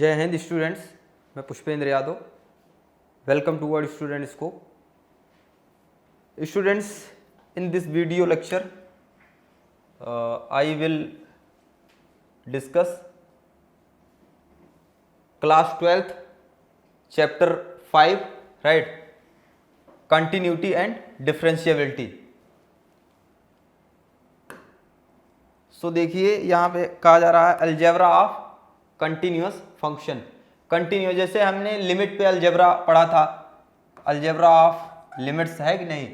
जय हिंद स्टूडेंट्स, मैं Pushpendra Yadav. Welcome to word student scope. Students, in this video lecture I will discuss class 12th chapter 5, right, continuity and differentiability। सो देखिए यहाँ पे कहा जा रहा है algebra of continuous function. Continuous, जैसे हमने लिमिट पे अलजेब्रा पढ़ा था, अलजेब्रा ऑफ लिमिट्स है कि नहीं।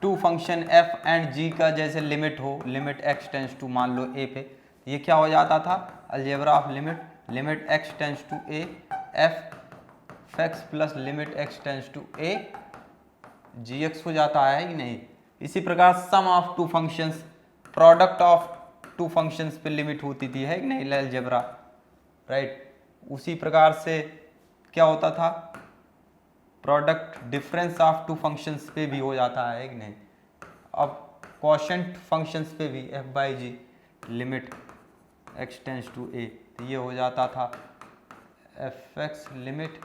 टू फंक्शन एफ एंड जी का जैसे लिमिट हो, लिमिट एक्स टेंस टू मान लो ए पे, ये क्या हो जाता था algebra of limit, limit x tends to a f x plus limit x tends to a g x हो जाता है कि नहीं। इसी प्रकार sum of two functions, product of two functions पे लिमिट होती थी, है कि नहीं अलजेब्रा, राइट। उसी प्रकार से क्या होता था, product difference of two functions पे भी हो जाता है कि नहीं। अब क्वोशंट फंक्शंस पे भी f by g limit x tends to a, तो ये हो जाता था f x limit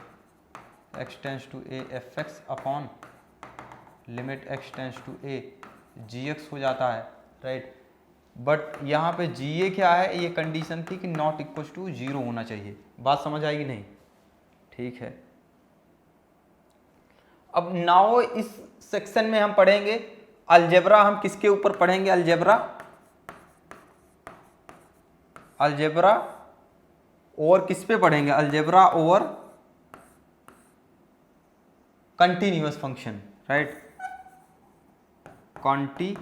x tends to a f x upon limit x tends to a g x हो जाता है, राइट। बट यहाँ पे जी ए क्या है, ये कंडीशन थी कि नॉट इक्वल टू जीरो होना चाहिए। बात समझ आएगी नहीं, ठीक है। अब नाउ इस सेक्शन में हम पढ़ेंगे अलजेब्रा। हम किसके ऊपर पढ़ेंगे अलजेब्रा, अलजेब्रा और किस पे पढ़ेंगे, अलजेब्रा और continuous function, right, continuous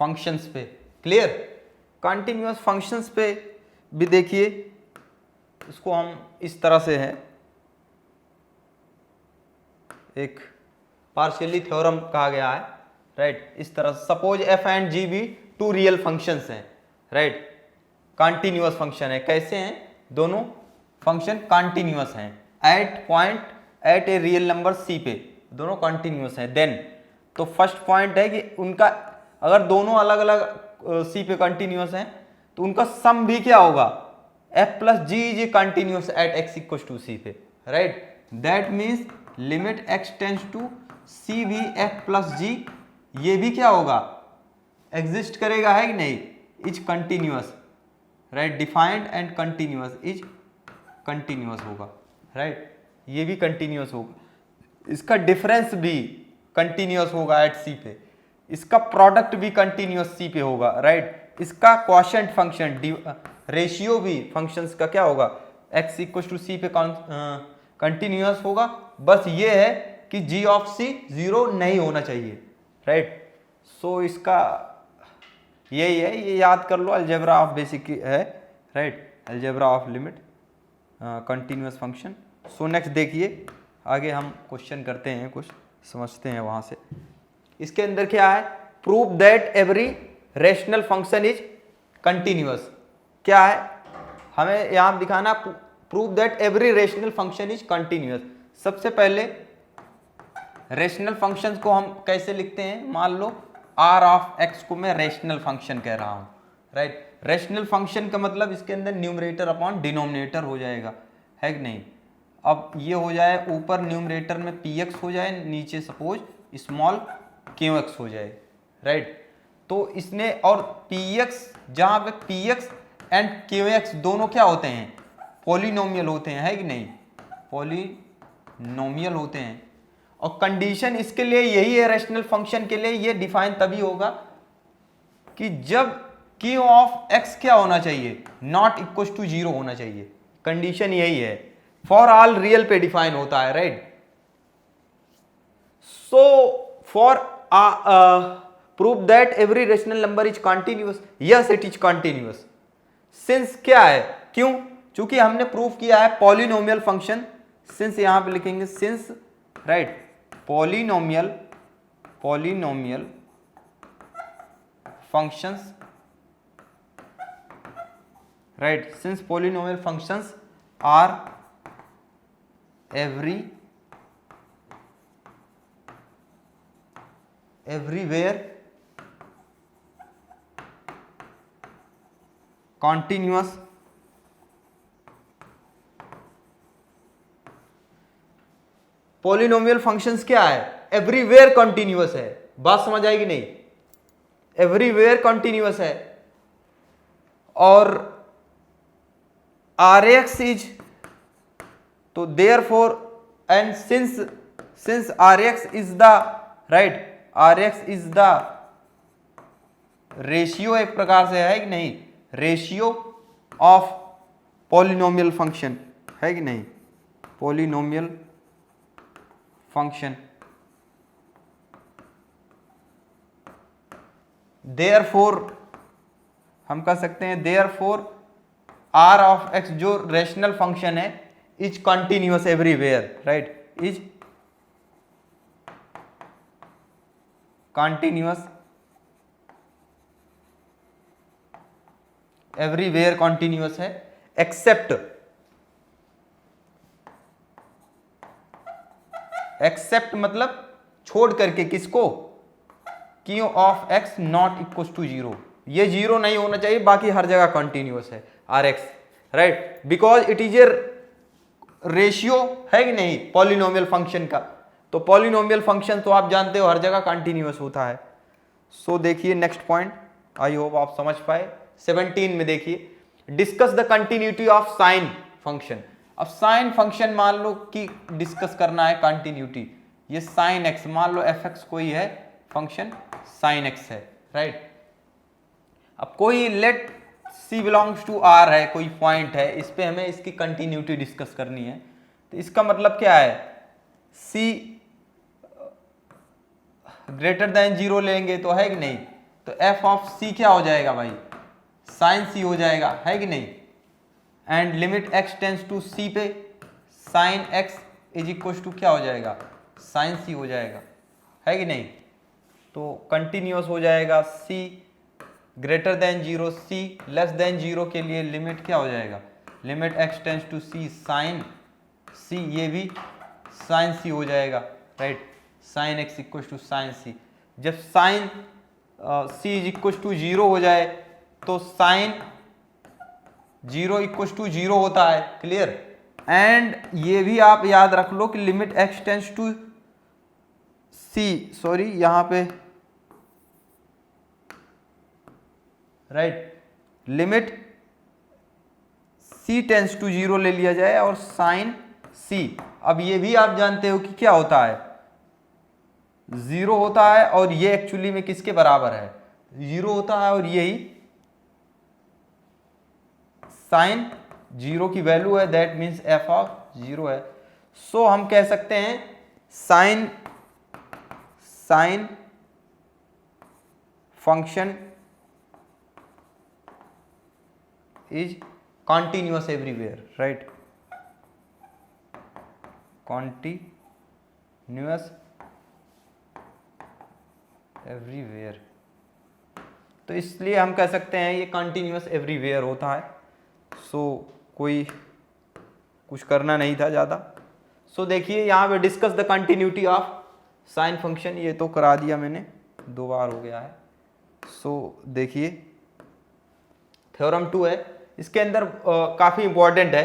functions पे। क्लियर। कंटिन्यूअस फंक्शंस पे भी देखिए, इसको हम इस तरह से है, एक पार्शियली थ्योरम कहा गया है, राइट। इस तरह सपोज एफ एंड जी भी टू रियल फंक्शंस हैं, राइट, कंटिन्यूअस फंक्शन है। कैसे हैं दोनों फंक्शन, कंटिन्यूअस हैं at point at a real number C पे, दोनों कंटिन्यूअस हैं। देन तो फर्स्ट पॉइंट है कि उनका अगर दोनों अलग अलग सी पे कंटिन्यूअस हैं तो उनका सम भी क्या होगा, f plus g is a continuous at x equal to c पे, right. That means limit x tends to c भी एफ प्लस जी, ये भी क्या होगा, एग्जिस्ट करेगा, है कि नहीं, is continuous, right. Defined and continuous is continuous होगा, राइट, ये भी कंटिन्यूअस होगा। इसका डिफरेंस भी कंटिन्यूअस होगा एट सी पे, इसका प्रोडक्ट भी कंटिन्यूअस सी पे होगा, राइट। इसका क्वोशंट फंक्शन रेशियो भी फंक्शंस का क्या होगा, एक्स इक्वल टू सी पे कंटिन्यूअस होगा। बस ये है कि जी ऑफ सी जीरो नहीं होना चाहिए, राइट। सो इसका यही है, ये याद कर लो, अलजेब्रा ऑफ बेसिक है, right, algebra of limit continuous function. So next देखिए, आगे हम क्वेश्चन करते हैं, कुछ समझते हैं वहां से। इसके अंदर क्या है, prove that every rational function is continuous. क्या है हमें यहां दिखाना, prove that every rational function is continuous. सबसे पहले रेशनल फंक्शंस को हम कैसे लिखते हैं, मान लो आर ऑफ एक्स को मैं रेशनल फंक्शन कह रहा हूं, राइट। रेशनल फंक्शन का मतलब इसके अंदर न्यूमरेटर अपॉन डिनोमिनेटर हो जाएगा, है कि नहीं। अब ये हो जाए, ऊपर न्यूमरेटर में पी एक्स हो जाए, नीचे सपोज स्मॉल क्यू एक्स हो जाए, राइट। तो इसने और पी एक्स, जहां पे P x and Q x दोनों क्या होते हैं, पॉलिनोमियल होते हैं, है कि नहीं, पॉलिनोमियल होते हैं। और कंडीशन इसके लिए यही है, रेशनल फंक्शन के लिए ये डिफाइन तभी होगा कि जब क्यू ऑफ एक्स क्या होना चाहिए, नॉट इक्वल टू जीरो होना चाहिए। कंडीशन यही है, फॉर ऑल रियल पे डिफाइन होता है, right. So for prove that every rational number is continuous, yes it is continuous. Since क्या है, क्यों, चूंकि हमने प्रूव किया है पॉलिनोमियल फंक्शन, सिंस यहां पे लिखेंगे since, right, polynomial functions, right, since polynomial functions are everywhere continuous polynomial functions क्या है, एवरीवेयर कॉन्टिन्यूअस है, बात समझ आएगी नहीं, एवरीवेयर कॉन्टिन्यूअस है, और Rx इज, तो therefore and since Rx is the right, Rx is the ratio एक प्रकार से है कि नहीं, रेशियो ऑफ पॉलिनोमियल फंक्शन है कि नहीं, पॉलिनोमियल फंक्शन, देयरफॉर हम कह सकते हैं देयरफॉर R ऑफ x जो रेशनल फंक्शन है is continuous everywhere, right, is continuous everywhere, continuous है, एक्सेप्ट मतलब छोड़ करके किसको, Q of x not equal to 0, ये 0 नहीं होना चाहिए, बाकी हर जगह कंटिन्यूअस है Rx, right, because it is a ratio है कि नहीं पॉलिनोमियल फंक्शन का, तो पॉलिनोमियल फंक्शन तो आप जानते हो हर जगह कंटिन्यूअस होता है। सो देखिए नेक्स्ट पॉइंट, आई होप आप समझ पाए। 17 में देखिए, discuss the continuity of sine function. अब साइन फंक्शन मान लो कि डिस्कस करना है कंटिन्यूटी, ये साइन एक्स, मान लो एफ एक्स कोई है फंक्शन साइन एक्स है, राइट। अब कोई let C belongs to R है, कोई पॉइंट है, इस पे हमें इसकी कंटिन्यूटी डिस्कस करनी है, तो इसका मतलब क्या है, सी ग्रेटर देन 0 लेंगे तो है कि नहीं, तो एफ ऑफ सी क्या हो जाएगा भाई, साइन सी हो जाएगा, है कि नहीं, and limit x tends to c पे sine x is equal to क्या हो जाएगा, साइन सी हो जाएगा, है कि नहीं, तो कंटिन्यूअस हो जाएगा। C greater than 0, c less than 0 के लिए लिमिट क्या हो जाएगा, limit x tends to c sine c, ये भी साइन सी हो जाएगा, right, sine x equal to sine c. जब sine c is equal to 0 हो जाए तो साइन 0 इक्वल टू 0 होता है, क्लियर। एंड ये भी आप याद रख लो कि limit x tends to C, sorry यहां पे right, limit C tends to 0 ले लिया जाए और साइन सी, अब ये भी आप जानते हो कि क्या होता है, 0 होता है, और ये एक्चुअली में किसके बराबर है, 0 होता है, और यही साइन 0 की वैल्यू है, दैट मीन्स एफ ऑफ 0 है। सो हम कह सकते हैं sine function is continuous everywhere, right, continuous everywhere, तो इसलिए हम कह सकते हैं ये कॉन्टिन्यूअस एवरीवेयर होता है। सो कोई कुछ करना नहीं था ज़्यादा। सो देखिए यहाँ पे discuss the continuity of sine function, ये तो करा दिया मैंने, 2 बार हो गया है। सो देखिए थ्योरम 2 है, इसके अंदर काफ़ी इंपॉर्टेंट है,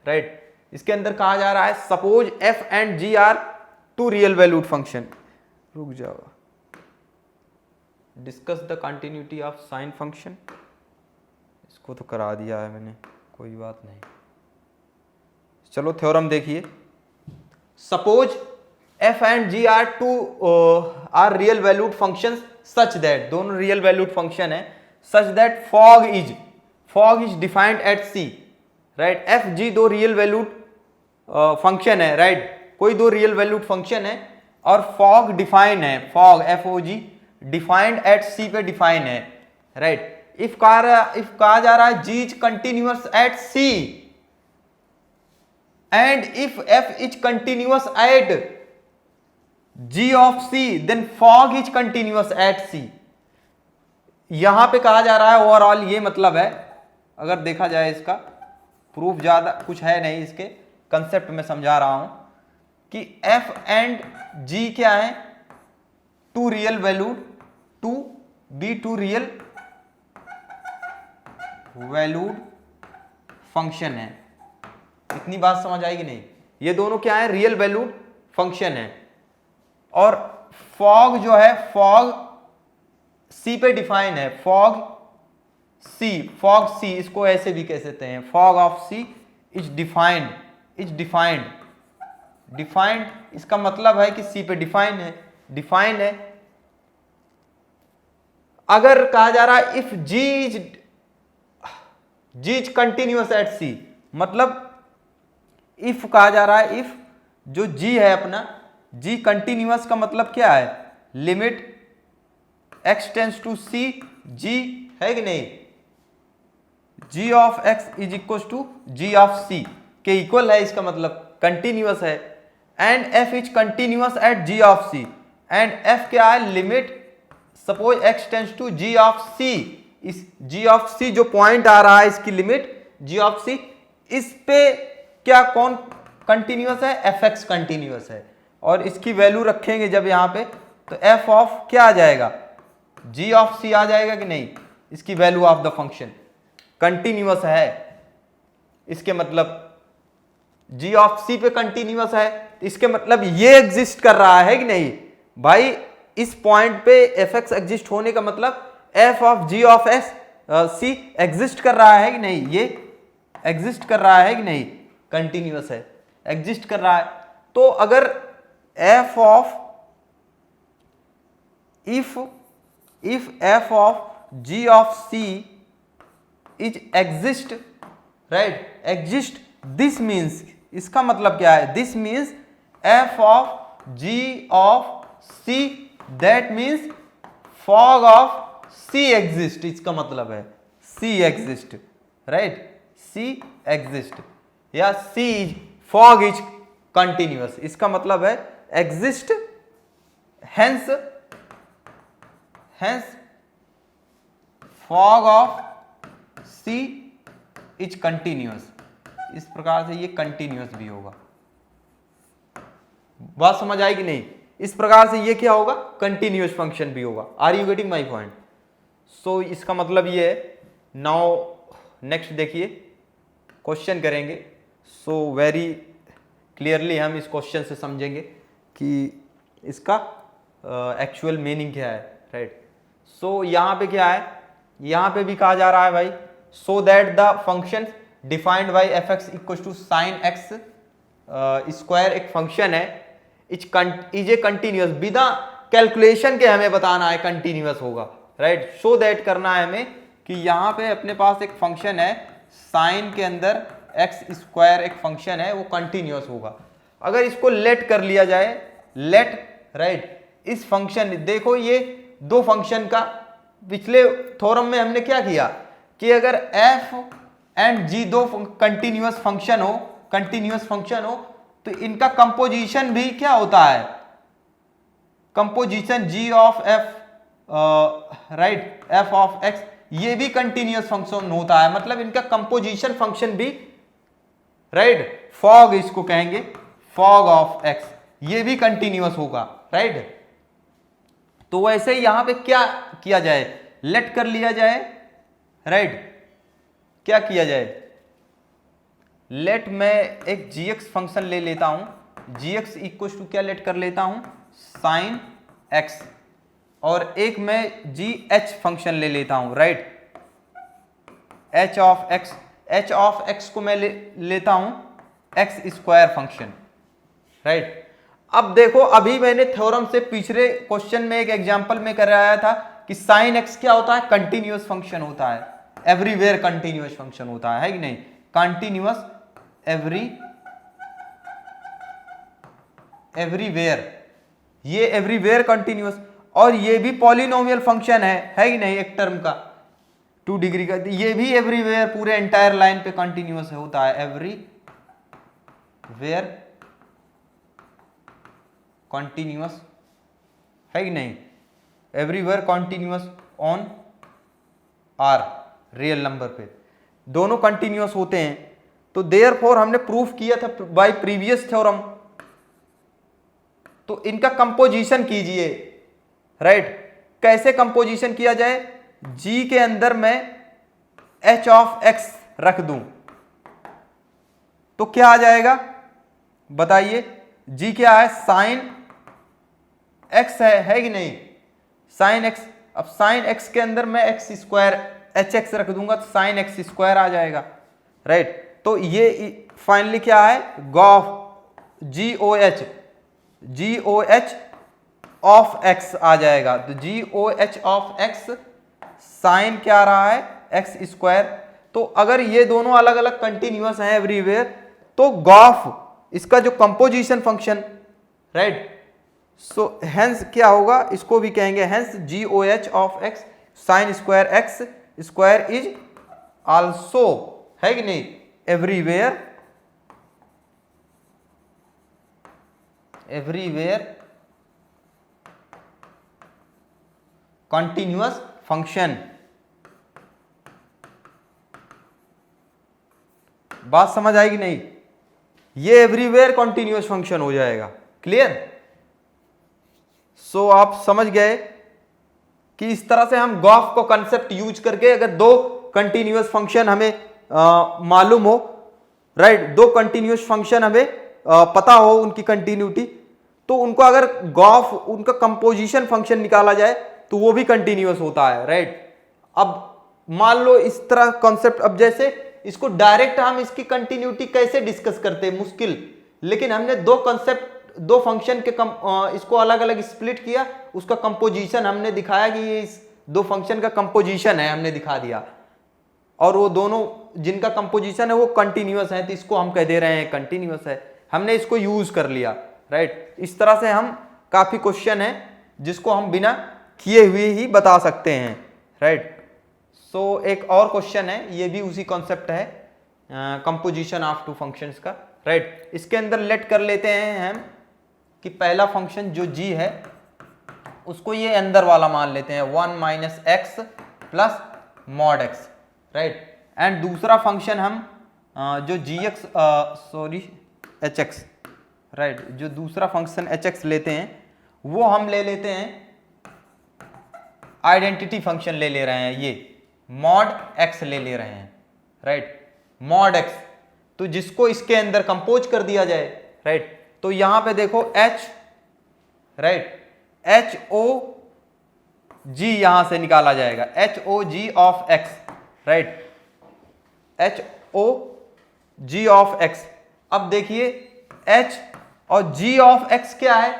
राइट, इसके अंदर कहा जा रहा है suppose F and ji are 2 real valued function, रुक जाओ, discuss the continuity of sine function, इसको तो करा दिया है मैंने, कोई बात नहीं। चलो थ्योरम देखिए, suppose F and ji are 2 R real valued functions such that, दोनों रियल वैल्यूड फंक्शन है, such that fog is defined at c, right, f g 2 real valued function है, राइट, कोई 2 रियल वैल्यूड फंक्शन है और fog define है, fog f o g defined at c पे define है, right. If कहा जा रहा है g is continuous at c and if F is continuous at g of c then fog is continuous at c. यहां पे कहा जा रहा है ओवरऑल ये मतलब है, अगर देखा जाए इसका प्रूफ ज्यादा कुछ है नहीं, इसके कंसेप्ट में समझा रहा हूं कि एफ एंड जी क्या है, 2 real valued, 2 real valued function है। इतनी बात समझ आएगी नहीं? ये दोनों क्या है? रियल वैल्यूड फंक्शन है। और फॉग जो है, फॉग सी पे डिफाइन है, फॉग सी, इसको ऐसे भी कह सकते हैं, FOG of C is defined, defined इसका मतलब है कि सी पे डिफाइन है। अगर कहा जा रहा है if g is continuous at c, मतलब इफ कहा जा रहा है, इफ जो जी है अपना, जी कंटिन्यूअस का मतलब क्या है? Limit x tends to C, G है कि नहीं, g of x is equal to g of c के इक्वल है, इसका मतलब कंटिन्यूअस है। And f is continuous at g of c, and f क्या है? Limit suppose x tends to g of c, इस g ऑफ c जो point आ रहा है, इसकी लिमिट g ऑफ c, इस पे क्या कौन कंटिन्यूअस है? fx कंटिन्यूअस है। और इसकी वैल्यू रखेंगे जब यहां पे, तो f ऑफ क्या आ जाएगा? g ऑफ c आ जाएगा कि नहीं? इसकी value of the function continuous है, इसके मतलब g ऑफ c पे कंटिन्यूअस है, इसके मतलब ये एग्जिस्ट कर रहा है कि नहीं भाई? इस पॉइंट पे fx एग्जिस्ट होने का मतलब f of g of c exist कर रहा है कि नहीं? ये एग्जिस्ट कर रहा है कि नहीं? कंटिन्यूअस है, एग्जिस्ट कर रहा है। तो अगर f of if f of g of c is exist, right, exist, this means, इसका मतलब क्या है? this means f of g of c, that means fog of c exist, इसका मतलब है c exist, right, c exist, या c fog is continuous, इसका मतलब है exist, hence fog of c is continuous, इस प्रकार से ये कंटिन्यूअस भी होगा। बात समझ आई कि नहीं? इस प्रकार से ये क्या होगा? कंटिन्यूअस फंक्शन भी होगा। Are you getting my point? So इसका मतलब ये है। नाउ नेक्स्ट देखिए, क्वेश्चन करेंगे। सो वेरी क्लियरली हम इस क्वेश्चन से समझेंगे कि इसका एक्चुअल मीनिंग क्या है, राइट। सो यहाँ पे क्या है? यहाँ पे भी कहा जा रहा है भाई, so that the function defined by F X equal to sine X square, एक फंक्शन है, इज ए कंटिन्यूअस, बिना कैलकुलेशन के हमें बताना है कंटिन्यूअस होगा, राइट। सो दैट करना है हमें कि यहाँ पे अपने पास एक फंक्शन है, साइन के अंदर एक्स स्क्वायर एक फंक्शन है, वो कंटिन्यूअस होगा। अगर इसको लेट कर लिया जाए, लेट, राइट, इस फंक्शन, देखो ये दो फंक्शन का पिछले थ्योरम में हमने क्या किया कि अगर f एंड g दो कंटिन्यूअस फंक्शन हो, तो इनका कंपोजिशन भी क्या होता है? Composition g of f, right, f of x, ये भी कंटिन्यूअस फंक्शन होता है, मतलब इनका कंपोजिशन फंक्शन भी, राइट, फॉग इसको कहेंगे, फॉग ऑफ x, ये भी कंटिन्यूअस होगा, राइट। तो वैसे ही यहां पे क्या किया जाए? लेट कर लिया जाए, राइट। क्या किया जाए? लेट मैं एक gx फंक्शन ले लेता हूं, gx इक्वल टू क्या लेट कर लेता हूं? साइन x, और एक मैं gh फंक्शन ले लेता हूं, राइट, h ऑफ x को मैं लेता हूं x स्क्वायर फंक्शन, राइट। अब देखो, अभी मैंने थ्योरम से पिछले क्वेश्चन में एक एग्जांपल में कराया था कि साइन एक्स क्या होता है? कंटिन्यूअस फंक्शन होता है, एवरीवेयर कंटिन्यूअस फंक्शन होता है कि नहीं? कंटिन्यूअस एवरीवेयर, ये एवरीवेयर कंटिन्यूअस, और ये भी पॉलिनोमियल फंक्शन है कि नहीं? एक टर्म का 2 डिग्री का, ये भी एवरीवेयर पूरे एंटायर लाइन पे कंटिन्यूअस होता है, एवरीवेयर कंटिन्यूअस है कि नहीं? Everywhere continuous on R real number पे, दोनों कंटिन्यूअस होते हैं। तो देयरफॉर हमने प्रूफ किया था बाय प्रीवियस थ्योरम, तो इनका कंपोजिशन कीजिए, राइट। कैसे कंपोजिशन किया जाए? जी के अंदर मैं एच ऑफ एक्स रख दूं तो क्या आ जाएगा बताइए। जी क्या है, साइन एक्स है कि नहीं, साइन एक्स। अब साइन एक्स के अंदर मैं एक्स स्क्वायर एच एक्स रख दूंगा तो साइन एक्स स्क्वायर आ जाएगा, राइट। तो ये फाइनली क्या है, gof g O H of x आ जाएगा। तो g O H of x sine क्या आ रहा है, एक्स स्क्वायर। तो अगर ये दोनों अलग अलग कंटिन्यूअस हैं एवरीवेयर तो गॉफ इसका जो composition function, right, so hence क्या होगा, इसको भी कहेंगे hence G O H of x sine square X square is also, है कि नहीं, एवरीवेयर कंटिन्यूअस फंक्शन। बात समझ आएगी नहीं, ये एवरीवेयर कंटिन्यूअस फंक्शन हो जाएगा, क्लियर। सो आप समझ गए कि इस तरह से हम गॉफ को कंसेप्ट यूज करके अगर दो कंटिन्यूअस फंक्शन हमें मालूम हो, राइट, दो कंटिन्यूअस फंक्शन हमें पता हो उनकी कंटिन्यूटी, तो उनको अगर गॉफ उनका कंपोजिशन फंक्शन निकाला जाए तो वो भी कंटिन्यूअस होता है, राइट। अब मान लो इस तरह कॉन्सेप्ट, अब जैसे इसको डायरेक्ट हम इसकी कंटिन्यूटी कैसे डिस्कस करते हैं, मुश्किल, लेकिन हमने दो कॉन्सेप्ट दो फंक्शन के इसको अलग अलग स्प्लिट किया, उसका कंपोजिशन हमने दिखाया कि ये इस दो फंक्शन का कंपोजिशन है, हमने दिखा दिया, और वो दोनों जिनका कंपोजिशन है वो कंटिन्यूअस है तो इसको हम कह दे रहे हैं कंटिन्यूअस है, हमने इसको यूज कर लिया, राइट। इस तरह से हम काफी क्वेश्चन है जिसको हम बिना किए हुए ही बता सकते हैं, राइट। सो एक और क्वेश्चन है, ये भी उसी कॉन्सेप्ट है, कंपोजिशन ऑफ टू फंक्शंस का, राइट। इसके अंदर लेट कर लेते हैं हम कि पहला फंक्शन जो g है उसको ये अंदर वाला मान लेते हैं 1 minus x plus mod x, right. And दूसरा फंक्शन हम जो एच एक्स, राइट, जो दूसरा फंक्शन एच एक्स लेते हैं वो हम ले लेते हैं आइडेंटिटी फंक्शन ले रहे हैं, ये मॉड एक्स ले रहे हैं, राइट, मॉड एक्स। तो जिसको इसके अंदर कंपोज कर दिया जाए, राइट, तो यहां पे देखो h, right, H O G यहां से निकाला जाएगा, H O G of X, right, H O G of X. अब देखिए h और g ऑफ x क्या है,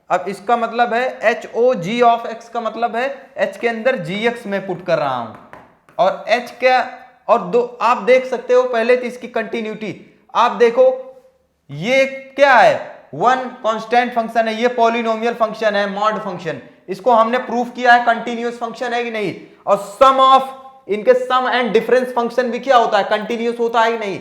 अब इसका मतलब है H O G of X का मतलब है h के अंदर gx में पुट कर रहा हूं, और h क्या, और दो आप देख सकते हो पहले तो इसकी कंटिन्यूटी आप देखो, ये क्या है, वन कांस्टेंट फंक्शन है, ये पॉलिनोमियल फंक्शन है, मॉड फंक्शन, इसको हमने प्रूफ किया है कंटिन्यूअस फंक्शन है कि नहीं, और सम ऑफ इनके सम एंड डिफरेंस फंक्शन भी क्या होता है, कंटिन्यूअस होता है कि नहीं,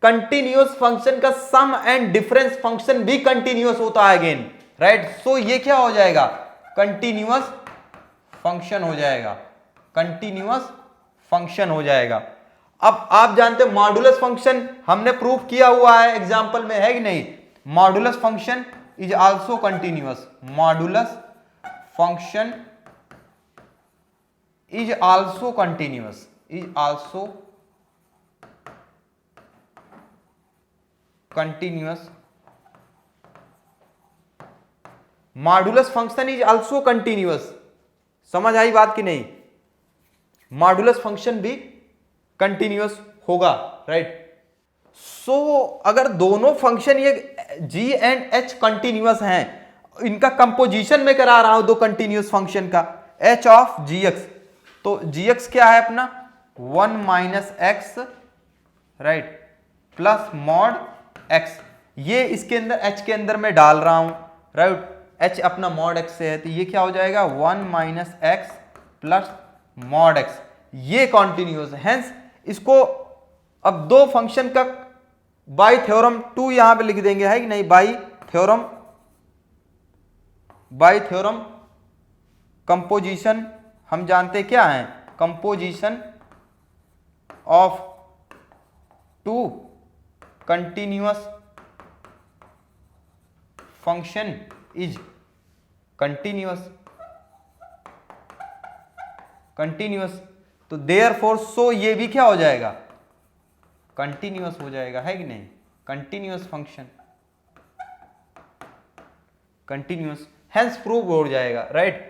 कंटिन्यूअस फंक्शन का सम एंड डिफरेंस फंक्शन भी कंटिन्यूअस होता है अगेन, राइट। सो ये क्या हो जाएगा, कंटिन्यूअस फंक्शन हो जाएगा, कंटिन्यूअस फंक्शन हो जाएगा। अब आप जानते हो मॉडुलस फंक्शन हमने प्रूफ किया हुआ है एग्जांपल में, है कि नहीं, modulus function is also continuous, modulus function is also continuous, is also continuous, modulus function is also continuous. समझ आई बात कि नहीं, मॉडुलस फंक्शन भी कंटिन्यूअस होगा, राइट। सो अगर दोनों फंक्शन ये g एंड h कंटिन्यूअस हैं, इनका कंपोजिशन में करा रहा हूं दो कंटिन्यूअस फंक्शन का, h ऑफ gx, तो gx क्या है अपना 1 minus x, right, plus mod x, ये इसके अंदर h के अंदर मैं डाल रहा हूं, राइट, h अपना मॉड x से है तो ये क्या हो जाएगा 1 minus x plus mod x, ये कॉन्टिन्यूअस है, हेंस इसको अब दो फंक्शन का बाई थ्योरम 2 यहां पे लिख देंगे, है कि नहीं, बाई थ्योरम कंपोजिशन हम जानते क्या है, composition of two continuous function is continuous, तो देयरफॉर सो ये भी क्या हो जाएगा, कंटिन्यूअस हो जाएगा, है कि नहीं, continuous function, continuous, hence prove हो जाएगा, राइट।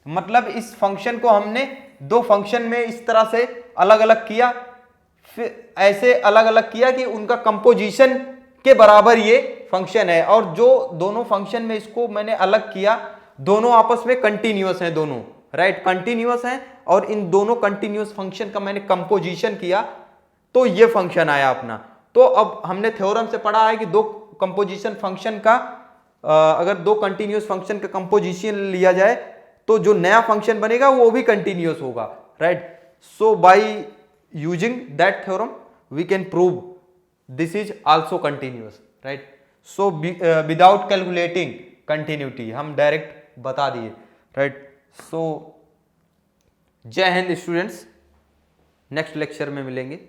मतलब इस फंक्शन को हमने दो फंक्शन में इस तरह से अलग अलग किया, फिर ऐसे अलग अलग किया कि उनका कंपोजिशन के बराबर ये फंक्शन है, और जो दोनों फंक्शन में इसको मैंने अलग किया, दोनों आपस में कंटिन्यूअस हैं दोनों, राइट, कंटिन्यूअस हैं, और इन दोनों कंटिन्यूअस फंक्शन का मैंने कंपोजिशन किया तो ये फंक्शन आया अपना। तो अब हमने थ्योरम से पढ़ा है कि दो कंपोजिशन फंक्शन का अगर दो कंटिन्यूअस फंक्शन का कंपोजिशन लिया जाए तो जो नया फंक्शन बनेगा वो भी कंटिन्यूअस होगा, right. So by using that theorem we can prove this is also continuous, right. So without calculating continuity हम डायरेक्ट बता दिए, राइट। सो जय हिंद स्टूडेंट्स, नेक्स्ट लेक्चर में मिलेंगे।